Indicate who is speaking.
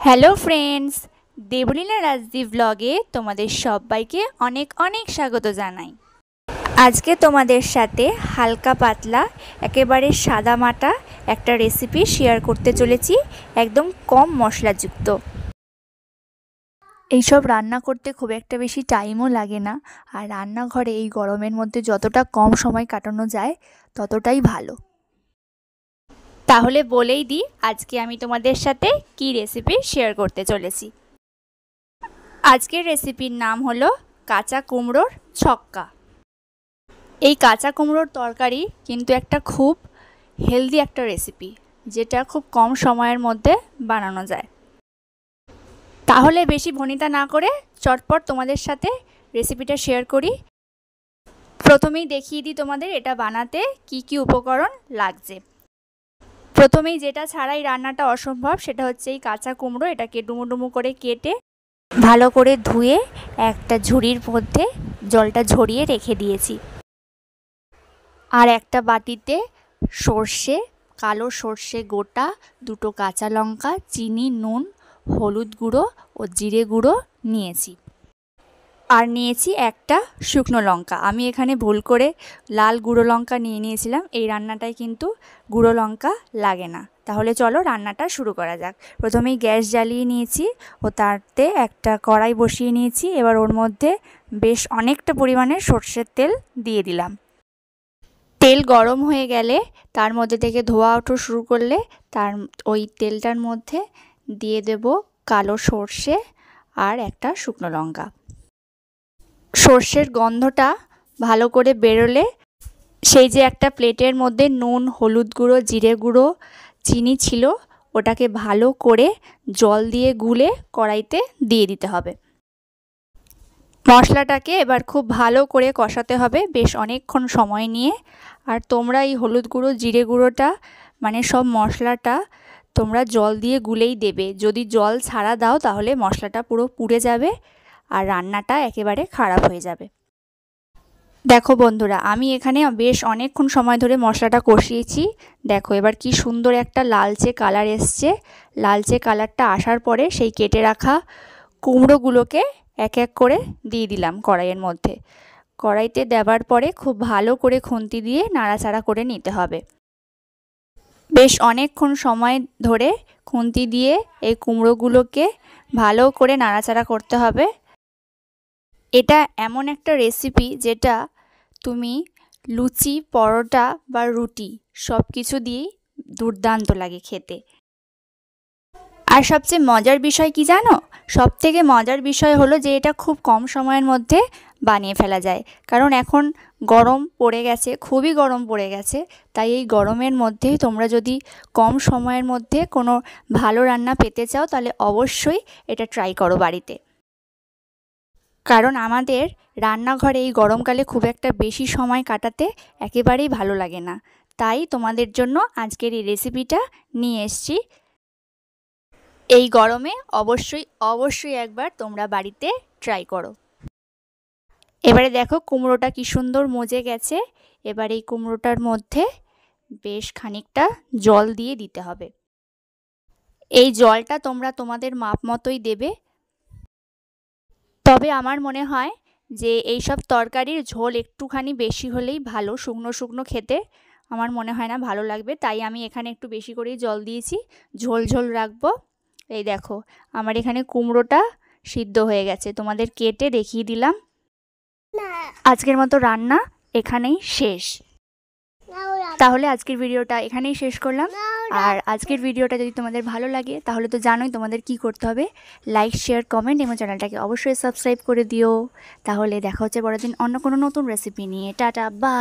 Speaker 1: Hello friends, Debolina Rajdeep ব্লগে তোমাদের সবাইকে অনেক অনেক স্বাগত জানাই। আজকে তোমাদের সাথে হালকা পাতলা একেবারে সাদামাটা একটা রেসিপি শেয়ার করতে চলেছি, একদম কম মশলাযুক্ত। এইসব রান্না করতে খুব একটা বেশি টাইমও লাগে না, আর রান্নাঘরে এই গরমের মধ্যে যতটা কম সময় কাটানো যায় ততটাই ভালো। তাহলে বলেই দিই আজকে আমি তোমাদের সাথে কি রেসিপি শেয়ার করতে চলেছি। আজকের রেসিপির নাম হলো কাঁচা কুমড়োর ছক্কা। এই কাঁচা কুমড়োর তরকারি কিন্তু একটা খুব হেলদি একটা রেসিপি, যেটা খুব কম সময়ের মধ্যে বানানো যায়। তাহলে বেশি ভনিতা না করে চটপট তোমাদের সাথে রেসিপিটা শেয়ার করি। প্রথমেই দেখিয়ে দিই তোমাদের এটা বানাতে কি কি উপকরণ লাগছে। প্রথমেই যেটা ছাড়াই রান্নাটা অসম্ভব সেটা হচ্ছে এই কাঁচা কুমড়ো। এটাকে ডুমো ডুমো করে কেটে ভালো করে ধুয়ে একটা ঝুড়ির মধ্যে জলটা ঝরিয়ে রেখে দিয়েছি। আর একটা বাটিতে সর্ষে, কালো সর্ষে গোটা, দুটো কাঁচা লঙ্কা, চিনি, নুন, হলুদ গুঁড়ো ও জিরে গুঁড়ো নিয়েছি। আর নিয়েছি একটা শুকনো লঙ্কা। আমি এখানে ভুল করে লাল গুঁড়ো লঙ্কা নিয়েছিলাম। এই রান্নাটায় কিন্তু গুঁড়ো লঙ্কা লাগে না। তাহলে চলো রান্নাটা শুরু করা যাক। প্রথমেই গ্যাস জ্বালিয়ে নিয়েছি ও তাতে একটা কড়াই বসিয়ে নিয়েছি। এবার ওর মধ্যে বেশ অনেকটা পরিমাণে সর্ষের তেল দিয়ে দিলাম। তেল গরম হয়ে গেলে তার মধ্যে থেকে ধোঁয়া ওঠা শুরু করলে ওই তেলটার মধ্যে দিয়ে দেব কালো সর্ষে আর একটা শুকনো লঙ্কা। সর্ষের গন্ধটা ভালো করে বেরোলে সেই যে একটা প্লেটের মধ্যে নুন, হলুদ গুঁড়ো, জিরে গুঁড়ো, চিনি ছিল, ওটাকে ভালো করে জল দিয়ে গুলে কড়াইতে দিয়ে দিতে হবে। মশলাটাকে এবার খুব ভালো করে কষাতে হবে বেশ অনেকক্ষণ সময় নিয়ে। আর তোমরা এই হলুদ গুঁড়ো, জিরে গুঁড়োটা মানে সব মশলাটা তোমরা জল দিয়ে গুলেই দেবে। যদি জল ছাড়া দাও তাহলে মশলাটা পুরো পুড়ে যাবে আর রান্নাটা একেবারে খারাপ হয়ে যাবে। দেখো বন্ধুরা, আমি এখানে বেশ অনেকক্ষণ সময় ধরে মশলাটা কষিয়েছি। দেখো এবার কি সুন্দর একটা লালচে কালার এসছে। লালচে কালারটা আসার পরে সেই কেটে রাখা কুমড়োগুলোকে এক এক করে দিয়ে দিলাম কড়াইয়ের মধ্যে। কড়াইতে দেওয়ার পরে খুব ভালো করে খুন্তি দিয়ে নাড়াচাড়া করে নিতে হবে। বেশ অনেকক্ষণ সময় ধরে খুন্তি দিয়ে এই কুমড়োগুলোকে ভালো করে নাড়াচাড়া করতে হবে। এটা এমন একটা রেসিপি যেটা তুমি লুচি, পরোটা বা রুটি সব কিছু দিয়েই দুর্দান্ত লাগে খেতে। আর সবচেয়ে মজার বিষয় কি জানো? সবথেকে মজার বিষয় হলো যে এটা খুব কম সময়ের মধ্যে বানিয়ে ফেলা যায়। কারণ এখন গরম পড়ে গেছে, খুবই গরম পড়ে গেছে। তাই এই গরমের মধ্যে তোমরা যদি কম সময়ের মধ্যে কোনো ভালো রান্না পেতে চাও তাহলে অবশ্যই এটা ট্রাই করো বাড়িতে। কারণ আমাদের রান্নাঘরে এই গরমকালে খুব একটা বেশি সময় কাটাতে একেবারেই ভালো লাগে না। তাই তোমাদের জন্য আজকের এই রেসিপিটা নিয়ে এসেছি। এই গরমে অবশ্যই একবার তোমরা বাড়িতে ট্রাই করো। এবারে দেখো কুমড়োটা কি সুন্দর মজে গেছে। এবার এই কুমড়োটার মধ্যে বেশ খানিকটা জল দিয়ে দিতে হবে। এই জলটা তোমরা তোমাদের মাপ মতোই দেবে। তবে আমার মনে হয় যে এই সব তরকারির ঝোল একটুখানি বেশি হলেই ভালো। শুকনো শুকনো খেতে আমার মনে হয় না ভালো লাগবে। তাই আমি এখানে একটু বেশি করেই জল দিয়েছি, ঝোল ঝোল রাখবো। এই দেখো আমার এখানে কুমড়োটা সিদ্ধ হয়ে গেছে, তোমাদের কেটে দেখিয়ে দিলাম। আজকের মতো রান্না এখানেই শেষ। তাহলে আজকের ভিডিওটা এখানেই শেষ করলাম। আর আজকের ভিডিওটা যদি তোমাদের ভালো লাগে তাহলে তো জানোই তোমাদের কি করতে হবে। লাইক, শেয়ার, কমেন্ট এবং চ্যানেলটাকে অবশ্যই সাবস্ক্রাইব করে দিও। তাহলে দেখা হচ্ছে পরের দিন অন্য কোনো নতুন রেসিপি নিয়ে। Tata, by.